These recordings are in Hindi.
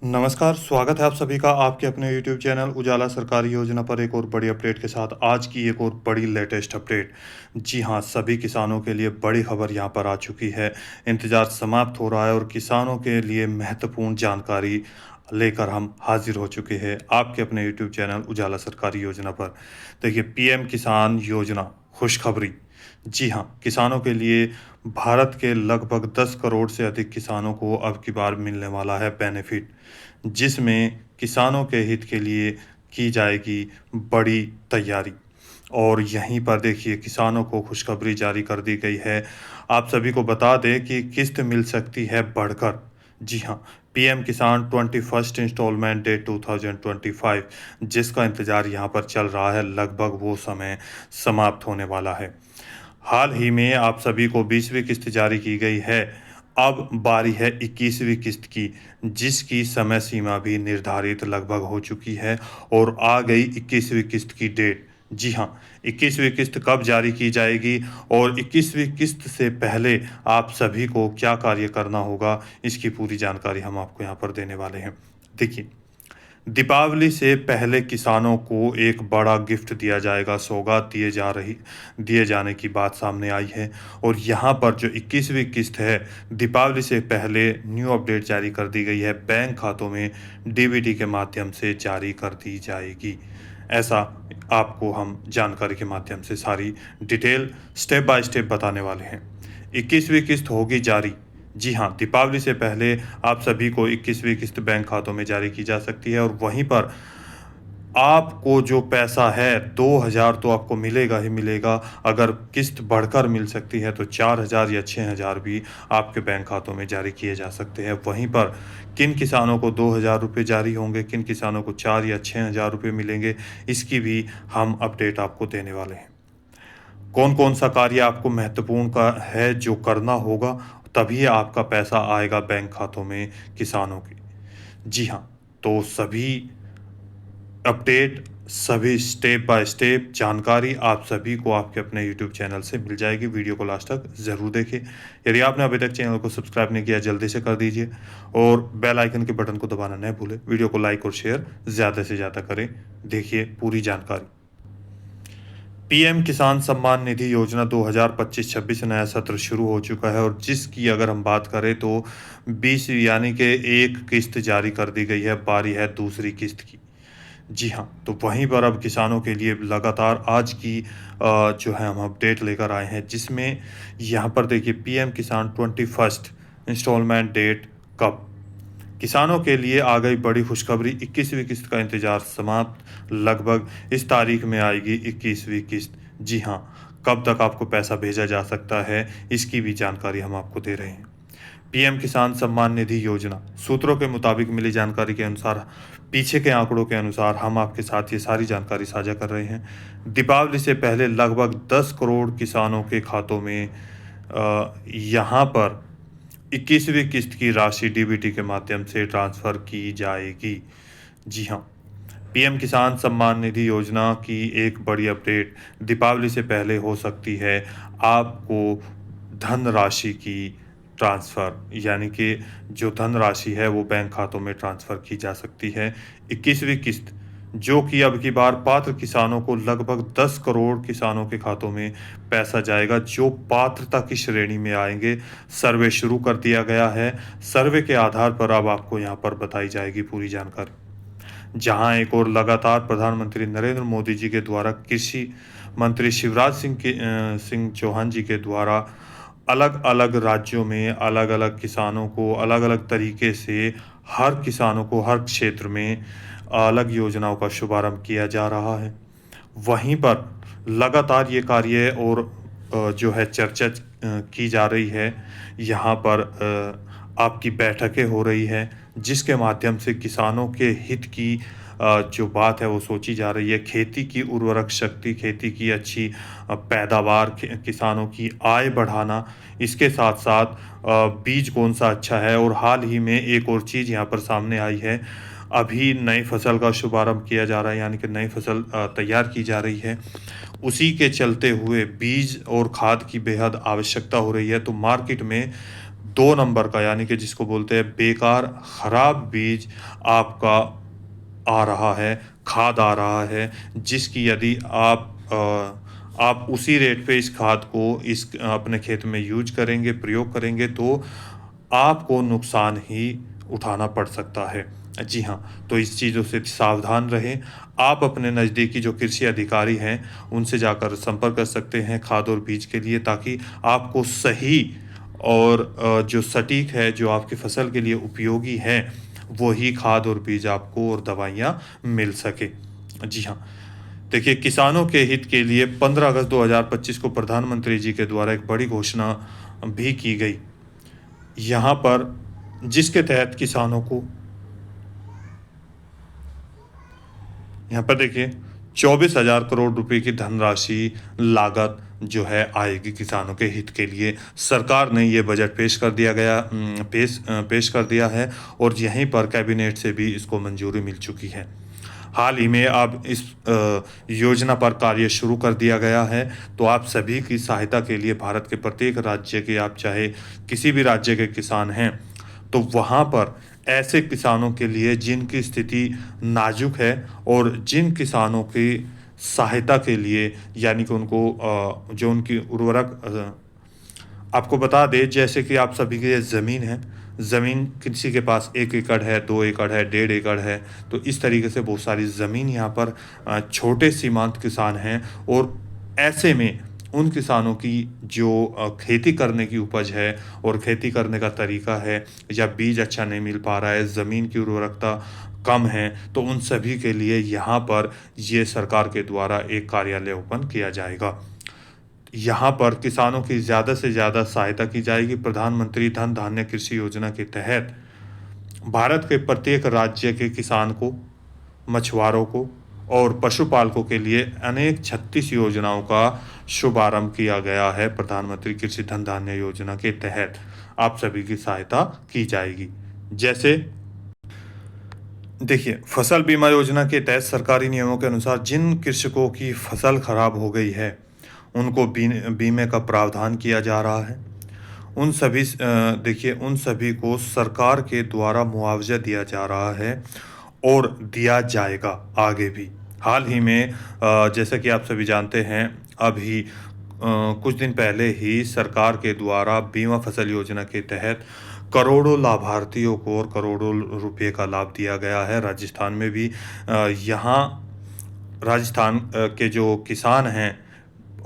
नमस्कार, स्वागत है आप सभी का आपके अपने यूट्यूब चैनल उजाला सरकारी योजना पर एक और बड़ी अपडेट के साथ। आज की एक और बड़ी लेटेस्ट अपडेट। जी हाँ, सभी किसानों के लिए बड़ी खबर यहाँ पर आ चुकी है। इंतज़ार समाप्त हो रहा है और किसानों के लिए महत्वपूर्ण जानकारी लेकर हम हाजिर हो चुके हैं आपके अपने यूट्यूब चैनल उजाला सरकारी योजना पर। देखिए, पीएम किसान योजना खुशखबरी। जी हाँ, किसानों के लिए भारत के लगभग 10 करोड़ से अधिक किसानों को अब की बार मिलने वाला है बेनिफिट, जिसमें किसानों के हित के लिए की जाएगी बड़ी तैयारी। और यहीं पर देखिए, किसानों को खुशखबरी जारी कर दी गई है। आप सभी को बता दें कि किस्त मिल सकती है बढ़कर। जी हाँ, पीएम किसान 21st इंस्टॉलमेंट डेट 2025, जिसका इंतज़ार यहाँ पर चल रहा है, लगभग वो समय समाप्त होने वाला है। हाल ही में आप सभी को 20वीं किस्त जारी की गई है। अब बारी है 21वीं किस्त की, जिसकी समय सीमा भी निर्धारित लगभग हो चुकी है और आ गई 21वीं किस्त की डेट। जी हाँ, 21वीं किस्त कब जारी की जाएगी और 21वीं किस्त से पहले आप सभी को क्या कार्य करना होगा, इसकी पूरी जानकारी हम आपको यहाँ पर देने वाले हैं। देखिए, दीपावली से पहले किसानों को एक बड़ा गिफ्ट दिया जाएगा, सौगात दिए जाने की बात सामने आई है। और यहाँ पर जो 21वीं किस्त है, दीपावली से पहले न्यू अपडेट जारी कर दी गई है, बैंक खातों में डीबीटी के माध्यम से जारी कर दी जाएगी। ऐसा आपको हम जानकारी के माध्यम से सारी डिटेल स्टेप बाय स्टेप बताने वाले हैं। 21वीं किस्त होगी जारी। जी हाँ, दीपावली से पहले आप सभी को 21वीं किस्त बैंक खातों में जारी की जा सकती है और वहीं पर आपको जो पैसा है 2,000 तो आपको मिलेगा ही मिलेगा। अगर किस्त बढ़कर मिल सकती है तो 4,000 या 6,000 भी आपके बैंक खातों में जारी किए जा सकते हैं। वहीं पर किन किसानों को 2,000 रुपये जारी होंगे, किन किसानों को 4 या 6,000 रुपये मिलेंगे, इसकी भी हम अपडेट आपको देने वाले हैं। कौन-कौन सा कार्य आपको महत्वपूर्ण का है जो करना होगा, तभी आपका पैसा आएगा बैंक खातों में किसानों के। जी हाँ, तो सभी अपडेट, सभी स्टेप बाय स्टेप जानकारी आप सभी को आपके अपने यूट्यूब चैनल से मिल जाएगी। वीडियो को लास्ट तक ज़रूर देखें। यदि आपने अभी तक चैनल को सब्सक्राइब नहीं किया, जल्दी से कर दीजिए और बेल आइकन के बटन को दबाना न भूलें। वीडियो को लाइक और शेयर ज़्यादा से ज़्यादा करें। देखिए पूरी जानकारी। पीएम किसान सम्मान निधि योजना 2025-26 नया सत्र शुरू हो चुका है और जिसकी अगर हम बात करें तो 20 यानी कि एक किस्त जारी कर दी गई है, बारी है दूसरी किस्त की। जी हाँ, तो वहीं पर अब किसानों के लिए लगातार आज की जो है हम अपडेट लेकर आए हैं, जिसमें यहाँ पर देखिए, पीएम किसान 21st इंस्टॉलमेंट डेट कब। किसानों के लिए आ गई बड़ी खुशखबरी। 21वीं किस्त का इंतजार समाप्त, लगभग इस तारीख में आएगी 21वीं किस्त। जी हाँ, कब तक आपको पैसा भेजा जा सकता है, इसकी भी जानकारी हम आपको दे रहे हैं। पीएम किसान सम्मान निधि योजना सूत्रों के मुताबिक मिली जानकारी के अनुसार, पीछे के आंकड़ों के अनुसार हम आपके साथ ये सारी जानकारी साझा कर रहे हैं। दीपावली से पहले लगभग 10 करोड़ किसानों के खातों में यहाँ पर 21वीं किस्त की राशि डीबीटी के माध्यम से ट्रांसफ़र की जाएगी। जी हाँ, पीएम किसान सम्मान निधि योजना की एक बड़ी अपडेट, दीपावली से पहले हो सकती है आपको धनराशि की ट्रांसफ़र, यानी कि जो धनराशि है वो बैंक खातों में ट्रांसफ़र की जा सकती है। 21वीं किस्त, जो कि अब की बार पात्र किसानों को लगभग 10 करोड़ किसानों के खातों में पैसा जाएगा, जो पात्रता की श्रेणी में आएंगे। सर्वे शुरू कर दिया गया है। सर्वे के आधार पर अब आपको यहाँ पर बताई जाएगी पूरी जानकारी। जहां एक और लगातार प्रधानमंत्री नरेंद्र मोदी जी के द्वारा कृषि मंत्री शिवराज सिंह चौहान जी के द्वारा अलग अलग राज्यों में अलग अलग किसानों को अलग अलग तरीके से, हर किसानों को हर क्षेत्र में अलग योजनाओं का शुभारंभ किया जा रहा है। वहीं पर लगातार ये कार्य और जो है चर्चा की जा रही है। यहाँ पर आपकी बैठकें हो रही है, जिसके माध्यम से किसानों के हित की जो बात है वो सोची जा रही है। खेती की उर्वरक शक्ति, खेती की अच्छी पैदावार, किसानों की आय बढ़ाना, इसके साथ साथ बीज कौन सा अच्छा है। और हाल ही में एक और चीज़ यहाँ पर सामने आई है, अभी नई फसल का शुभारंभ किया जा रहा है, यानी कि नई फसल तैयार की जा रही है। उसी के चलते हुए बीज और खाद की बेहद आवश्यकता हो रही है। तो मार्केट में 2 नंबर का यानी कि जिसको बोलते हैं बेकार खराब बीज आपका आ रहा है, खाद आ रहा है, जिसकी यदि आप उसी रेट पे इस खाद को इस अपने खेत में यूज करेंगे, प्रयोग करेंगे, तो आपको नुकसान ही उठाना पड़ सकता है। जी हाँ, तो इस चीज़ों से सावधान रहें। आप अपने नज़दीकी जो कृषि अधिकारी हैं, उनसे जाकर संपर्क कर सकते हैं खाद और बीज के लिए, ताकि आपको सही और जो सटीक है, जो आपकी फसल के लिए उपयोगी है, वही खाद और बीज आपको और दवाइयाँ मिल सके। जी हाँ, देखिए, किसानों के हित के लिए 15 अगस्त 2025 को प्रधानमंत्री जी के द्वारा एक बड़ी घोषणा भी की गई। यहाँ पर जिसके तहत किसानों को यहाँ पर देखिए 24,000 करोड़ रुपए की धनराशि लागत जो है आएगी किसानों के हित के लिए। सरकार ने ये बजट पेश कर दिया है और यहीं पर कैबिनेट से भी इसको मंजूरी मिल चुकी है। हाल ही में अब इस योजना पर कार्य शुरू कर दिया गया है। तो आप सभी की सहायता के लिए भारत के प्रत्येक राज्य के, आप चाहे किसी भी राज्य के किसान हैं, तो वहाँ पर ऐसे किसानों के लिए जिनकी स्थिति नाजुक है और जिन किसानों की सहायता के लिए, यानी कि उनको जो उनकी उर्वरक आपको बता दें, जैसे कि आप सभी के ज़मीन है, ज़मीन किसी के पास 1 एकड़ है, 2 एकड़ है, 1.5 एकड़ है, तो इस तरीके से बहुत सारी ज़मीन यहाँ पर छोटे सीमांत किसान हैं। और ऐसे में उन किसानों की जो खेती करने की उपज है और खेती करने का तरीका है, या बीज अच्छा नहीं मिल पा रहा है, ज़मीन की उर्वरकता कम है, तो उन सभी के लिए यहाँ पर ये सरकार के द्वारा एक कार्यालय ओपन किया जाएगा। यहाँ पर किसानों की ज़्यादा से ज़्यादा सहायता की जाएगी। प्रधानमंत्री धन धान्य कृषि योजना के तहत भारत के प्रत्येक राज्य के किसान को, मछुआरों को और पशुपालकों के लिए अनेक 36 योजनाओं का शुभारंभ किया गया है। प्रधानमंत्री कृषि धन धान्य योजना के तहत आप सभी की सहायता की जाएगी। जैसे देखिए, फसल बीमा योजना के तहत सरकारी नियमों के अनुसार जिन कृषकों की फसल खराब हो गई है, उनको बीमे का प्रावधान किया जा रहा है। उन सभी को सरकार के द्वारा मुआवजा दिया जा रहा है और दिया जाएगा आगे भी। हाल ही में जैसा कि आप सभी जानते हैं, अभी कुछ दिन पहले ही सरकार के द्वारा बीमा फसल योजना के तहत करोड़ों लाभार्थियों को और करोड़ों रुपए का लाभ दिया गया है। राजस्थान में भी यहाँ राजस्थान के जो किसान हैं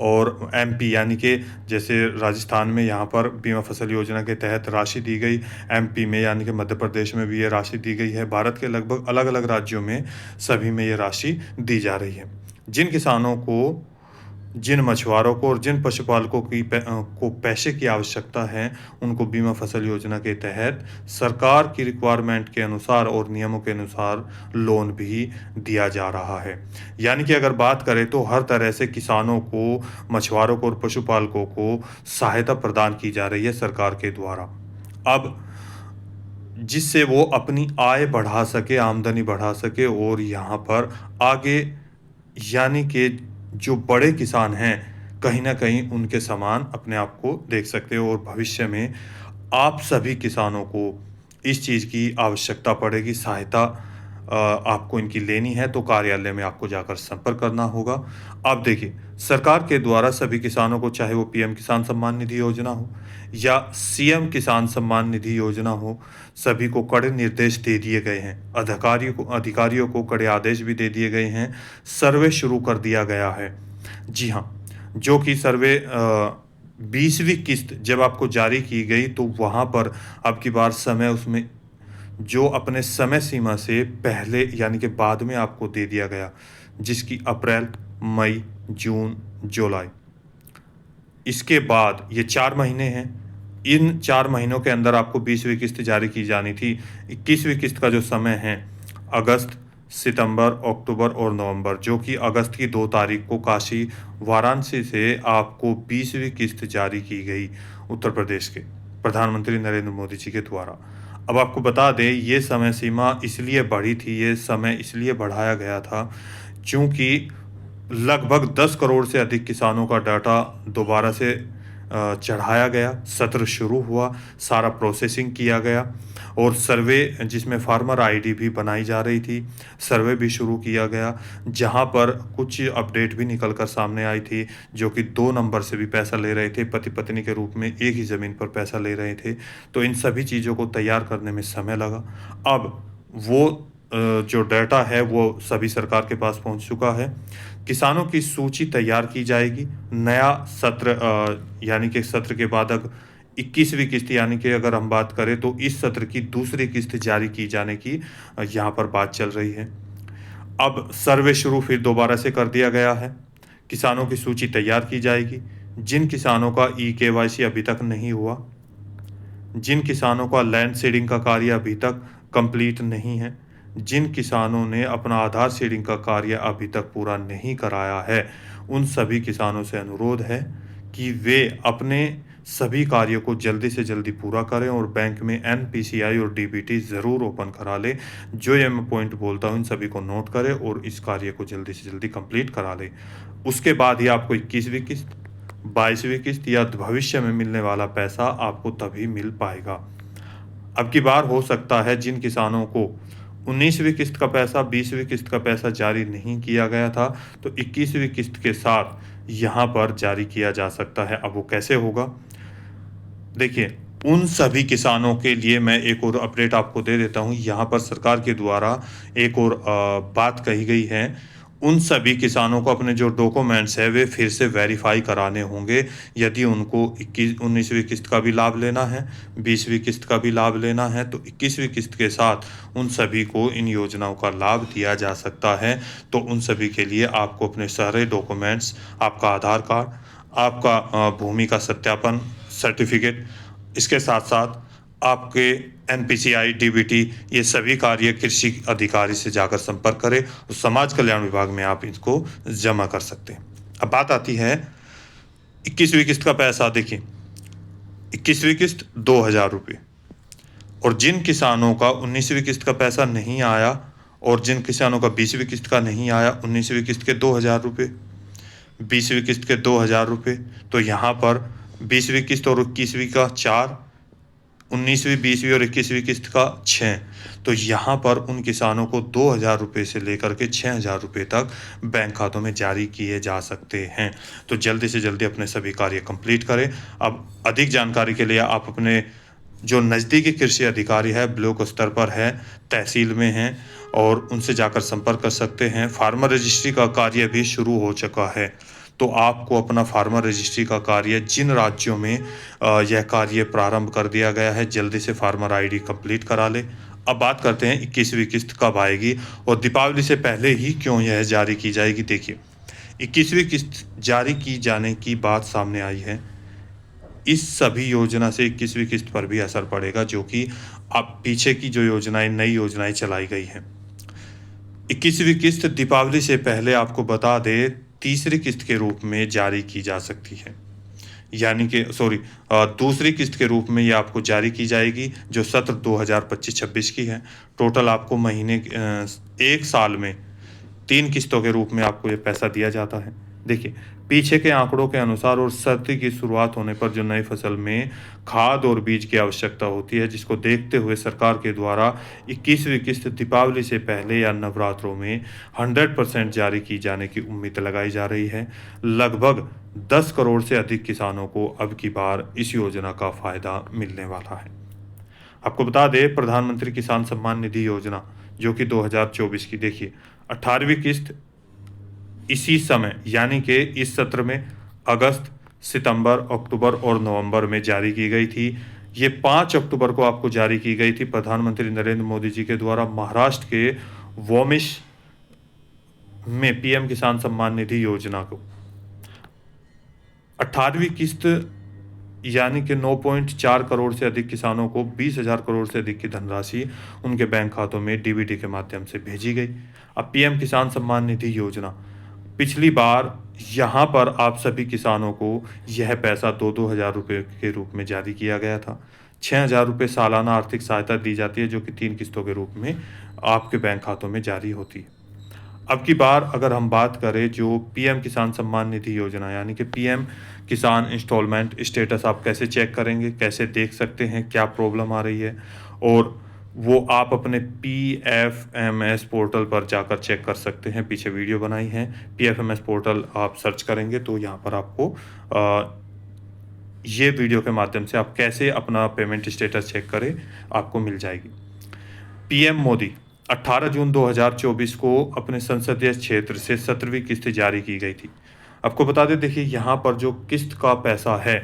और एमपी, यानी कि जैसे राजस्थान में यहाँ पर बीमा फसल योजना के तहत राशि दी गई, एमपी में यानी कि मध्य प्रदेश में भी ये राशि दी गई है। भारत के लगभग अलग अलग राज्यों में सभी में ये राशि दी जा रही है। जिन किसानों को, जिन मछुआरों को और जिन पशुपालकों को पैसे की आवश्यकता है, उनको बीमा फसल योजना के तहत सरकार की रिक्वायरमेंट के अनुसार और नियमों के अनुसार लोन भी दिया जा रहा है। यानी कि अगर बात करें तो हर तरह से किसानों को, मछुआरों को और पशुपालकों को सहायता प्रदान की जा रही है सरकार के द्वारा। अब जिससे वो अपनी आय बढ़ा सके, आमदनी बढ़ा सके और यहाँ पर आगे, यानी कि जो बड़े किसान हैं, कहीं न कहीं उनके समान अपने आप को देख सकते हो। और भविष्य में आप सभी किसानों को इस चीज़ की आवश्यकता पड़ेगी, सहायता आपको इनकी लेनी है, तो कार्यालय में आपको जाकर संपर्क करना होगा। अब देखिए, सरकार के द्वारा सभी किसानों को, चाहे वो पीएम किसान सम्मान निधि योजना हो या सीएम किसान सम्मान निधि योजना हो, सभी को कड़े निर्देश दे दिए गए हैं। अधिकारियों को कड़े आदेश भी दे दिए गए हैं। सर्वे शुरू कर दिया गया है। जी हाँ, जो कि सर्वे 20वीं किस्त जब आपको जारी की गई, तो वहाँ पर अब की बार समय उसमें जो अपने समय सीमा से पहले यानी कि बाद में आपको दे दिया गया, जिसकी अप्रैल, मई, जून, जुलाई, इसके बाद ये 4 महीने हैं। इन 4 महीनों के अंदर आपको 20वीं किस्त जारी की जानी थी। 21वीं किस्त का जो समय है अगस्त, सितंबर, अक्टूबर और नवंबर, जो कि अगस्त की 2 तारीख को काशी, वाराणसी से आपको 20वीं किस्त जारी की गई उत्तर प्रदेश के प्रधानमंत्री नरेंद्र मोदी जी के द्वारा। अब आपको बता दें, ये समय सीमा इसलिए बढ़ी थी, ये समय इसलिए बढ़ाया गया था क्योंकि लगभग 10 करोड़ से अधिक किसानों का डाटा दोबारा से चढ़ाया गया, सत्र शुरू हुआ, सारा प्रोसेसिंग किया गया और सर्वे जिसमें फार्मर आईडी भी बनाई जा रही थी, सर्वे भी शुरू किया गया, जहां पर कुछ अपडेट भी निकल कर सामने आई थी जो कि 2 नंबर से भी पैसा ले रहे थे, पति पत्नी के रूप में एक ही ज़मीन पर पैसा ले रहे थे। तो इन सभी चीज़ों को तैयार करने में समय लगा। अब वो जो डाटा है वो सभी सरकार के पास पहुंच चुका है। किसानों की सूची तैयार की जाएगी। नया सत्र यानी कि सत्र के बाद अब 21वीं किस्त, यानी कि अगर हम बात करें तो इस सत्र की दूसरी किस्त जारी की जाने की यहाँ पर बात चल रही है। अब सर्वे शुरू फिर दोबारा से कर दिया गया है। किसानों की सूची तैयार की जाएगी। जिन किसानों का ई-केवाईसी अभी तक नहीं हुआ, जिन किसानों का लैंड सीडिंग का कार्य अभी तक कंप्लीट नहीं है, जिन किसानों ने अपना आधार सीडिंग का कार्य अभी तक पूरा नहीं कराया है, उन सभी किसानों से अनुरोध है कि वे अपने सभी कार्यों को जल्दी से जल्दी पूरा करें और बैंक में एनपीसीआई और डीबीटी ज़रूर ओपन करा लें। जो ये मैं पॉइंट बोलता हूँ इन सभी को नोट करें और इस कार्य को जल्दी से जल्दी कंप्लीट करा लें। उसके बाद ही आपको 21वीं किस्त, 22वीं किस्त या भविष्य में मिलने वाला पैसा आपको तभी मिल पाएगा। अब की बार हो सकता है जिन किसानों को 19वीं किस्त का पैसा, 20वीं किस्त का पैसा जारी नहीं किया गया था, तो 21वीं किस्त के साथ यहाँ पर जारी किया जा सकता है। अब वो कैसे होगा? देखिए, उन सभी किसानों के लिए मैं एक और अपडेट आपको दे देता हूँ। यहाँ पर सरकार के द्वारा एक और बात कही गई है। उन सभी किसानों को अपने जो डॉक्यूमेंट्स है वे फिर से वेरीफाई कराने होंगे। यदि उनको 19वीं किस्त का भी लाभ लेना है, 20वीं किस्त का भी लाभ लेना है, तो 21वीं किस्त के साथ उन सभी को इन योजनाओं का लाभ दिया जा सकता है। तो उन सभी के लिए आपको अपने सारे डॉक्यूमेंट्स, आपका आधार कार्ड, आपका भूमि का सत्यापन सर्टिफिकेट, इसके साथ साथ आपके एनपीसीआई, डीबीटी, ये सभी कार्य कृषि अधिकारी से जाकर संपर्क करें और समाज कल्याण विभाग में आप इसको जमा कर सकते हैं। अब बात आती है 21वीं किस्त का पैसा। देखिए, 21वीं किस्त 2,000 रुपये, और जिन किसानों का 19वीं किस्त का पैसा नहीं आया और जिन किसानों का 20वीं किस्त का नहीं आया, 19वीं किस्त के 2,000 रुपये, 20वीं किस्त के 2,000 रुपये, तो यहाँ पर 20वीं किस्त और 21वीं का 4, 19वीं, 20वीं और 21वीं किस्त का 6। तो यहाँ पर उन किसानों को 2,000 रुपये से लेकर के 6,000 रुपये तक बैंक खातों में जारी किए जा सकते हैं। तो जल्दी से जल्दी अपने सभी कार्य कंप्लीट करें। अब अधिक जानकारी के लिए आप अपने जो नज़दीकी कृषि अधिकारी है, ब्लॉक स्तर पर है, तहसील में हैं, और उनसे जाकर संपर्क कर सकते हैं। फार्मर रजिस्ट्री का कार्य भी शुरू हो चुका है। तो आपको अपना फार्मर रजिस्ट्री का कार्य, जिन राज्यों में यह कार्य प्रारंभ कर दिया गया है, जल्दी से फार्मर आईडी कंप्लीट करा ले। अब बात करते हैं 21वीं किस्त कब आएगी और दीपावली से पहले ही क्यों यह जारी की जाएगी। देखिए, 21वीं किस्त जारी की जाने की बात सामने आई है। इस सभी योजना से 21वीं किस्त पर भी असर पड़ेगा, जो कि अब पीछे की जो योजनाएं, नई योजनाएं चलाई गई हैं। 21वीं किस्त दीपावली से पहले आपको बता दे तीसरी किस्त के रूप में जारी की जा सकती है, यानी कि दूसरी किस्त के रूप में ये आपको जारी की जाएगी, जो सत्र 2025-26 की है। टोटल आपको महीने एक साल में 3 किस्तों के रूप में आपको ये पैसा दिया जाता है। देखिए, पीछे के आंकड़ों के अनुसार और सर्दी की शुरुआत होने पर जो नई फसल में खाद और बीज की आवश्यकता होती है, जिसको देखते हुए सरकार के द्वारा 21वीं किस्त दीपावली से पहले या नवरात्रों में 100% जारी की जाने की उम्मीद लगाई जा रही है। लगभग 10 करोड़ से अधिक किसानों को अब की बार इस योजना का फायदा मिलने वाला है। आपको बता दें, प्रधानमंत्री किसान सम्मान निधि योजना जो कि 2024 की, देखिए 18वीं किस्त इसी समय यानी कि इस सत्र में अगस्त, सितंबर, अक्टूबर और नवंबर में जारी की गई थी। ये 5 अक्टूबर को आपको जारी की गई थी प्रधानमंत्री नरेंद्र मोदी जी के द्वारा महाराष्ट्र के वोमिश में पीएम किसान सम्मान निधि योजना को। 18वीं किस्त यानी कि 9.4 करोड़ से अधिक किसानों को 20,000 करोड़ से अधिक की धनराशि उनके बैंक खातों में डीबीटी के माध्यम से भेजी गई। अब पीएम किसान सम्मान निधि योजना, पिछली बार यहाँ पर आप सभी किसानों को यह पैसा 2-2 हज़ार रुपये के रूप में जारी किया गया था। 6,000 रुपये सालाना आर्थिक सहायता दी जाती है, जो कि 3 किस्तों के रूप में आपके बैंक खातों में जारी होती है। अब की बार अगर हम बात करें जो पीएम किसान सम्मान निधि योजना यानी कि पीएम किसान इंस्टॉलमेंट स्टेटस आप कैसे चेक करेंगे, कैसे देख सकते हैं, क्या प्रॉब्लम आ रही है, और वो आप अपने पीएफएमएस पोर्टल पर जाकर चेक कर सकते हैं। पीछे वीडियो बनाई है, पीएफएमएस पोर्टल आप सर्च करेंगे तो यहाँ पर आपको ये वीडियो के माध्यम से आप कैसे अपना पेमेंट स्टेटस चेक करें आपको मिल जाएगी। पीएम मोदी 18 जून 2024 को अपने संसदीय क्षेत्र से 17वीं किस्त जारी की गई थी। आपको बता दें, देखिए यहाँ पर जो किस्त का पैसा है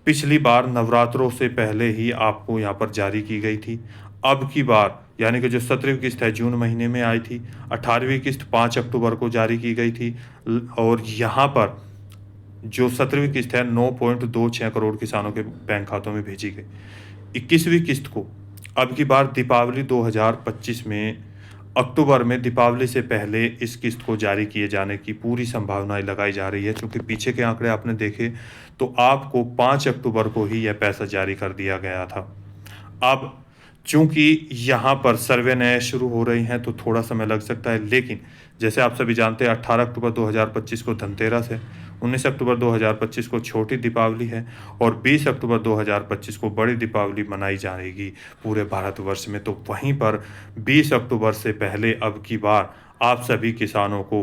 पिछली बार नवरात्रों से पहले ही आपको यहाँ पर जारी की गई थी। अब की बार यानी कि जो 17वीं किस्त है जून महीने में आई थी, 18वीं किस्त 5 अक्टूबर को जारी की गई थी और यहाँ पर जो 17वीं किस्त है 9.26 करोड़ किसानों के बैंक खातों में भेजी गई। 21वीं किस्त को अब की बार दीपावली 2025 में अक्टूबर में दीपावली से पहले इस किस्त को जारी किए जाने की पूरी संभावनाएं लगाई जा रही है। चूँकि पीछे के आंकड़े आपने देखे तो आपको 5 अक्टूबर को ही यह पैसा जारी कर दिया गया था। अब चूँकि यहाँ पर सर्वे नए शुरू हो रही हैं तो थोड़ा समय लग सकता है, लेकिन जैसे आप सभी जानते हैं 18 अक्टूबर 2025 को धनतेरस है, 19 अक्टूबर 2025 को छोटी दीपावली है और 20 अक्टूबर 2025 को बड़ी दीपावली मनाई जाएगी पूरे भारतवर्ष में। तो वहीं पर 20 अक्टूबर से पहले अब की बार आप सभी किसानों को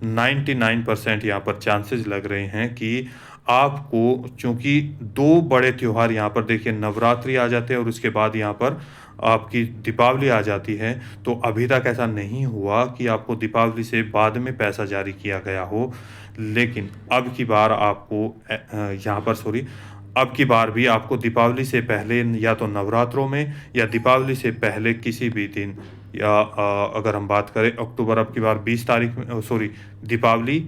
99% यहाँ पर चांसेस लग रहे हैं कि आपको, चूँकि 2 बड़े त्योहार यहाँ पर देखिए नवरात्रि आ जाते हैं और उसके बाद यहाँ पर आपकी दीपावली आ जाती है, तो अभी तक ऐसा नहीं हुआ कि आपको दीपावली से बाद में पैसा जारी किया गया हो। लेकिन अब की बार आपको यहाँ पर अब की बार भी आपको दीपावली से पहले या तो नवरात्रों में या दीपावली से पहले किसी भी दिन या अगर हम बात करें अक्टूबर अब की बार 20 तारीख में दीपावली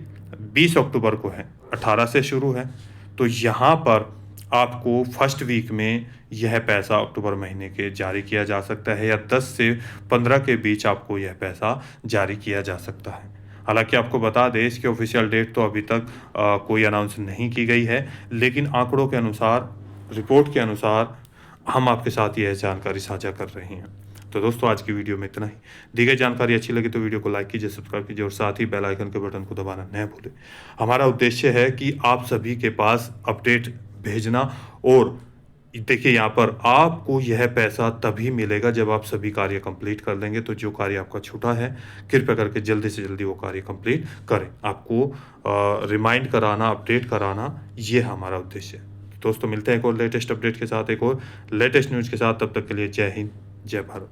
20 अक्टूबर को है, 18 से शुरू है, तो यहाँ पर आपको फर्स्ट वीक में यह पैसा अक्टूबर महीने के जारी किया जा सकता है या 10 से 15 के बीच आपको यह पैसा जारी किया जा सकता है। हालांकि आपको बता दें इसकी ऑफिशियल डेट तो अभी तक कोई अनाउंस नहीं की गई है, लेकिन आंकड़ों के अनुसार, रिपोर्ट के अनुसार हम आपके साथ यह जानकारी साझा कर रहे हैं। तो दोस्तों आज की वीडियो में इतना ही। दी गई जानकारी अच्छी लगी तो वीडियो को लाइक कीजिए, सब्सक्राइब कीजिए और साथ ही बेल आइकन के बटन को दबाना न भूलें। हमारा उद्देश्य है कि आप सभी के पास अपडेट भेजना, और देखिए यहाँ पर आपको यह पैसा तभी मिलेगा जब आप सभी कार्य कंप्लीट कर लेंगे। तो जो कार्य आपका छूटा है कृपया करके जल्दी से जल्दी वो कार्य कंप्लीट करें। आपको रिमाइंड कराना, अपडेट कराना, ये हमारा उद्देश्य है। दोस्तों मिलते हैं एक और लेटेस्ट अपडेट के साथ, एक और लेटेस्ट न्यूज़ के साथ। तब तक के लिए जय हिंद, जय भारत।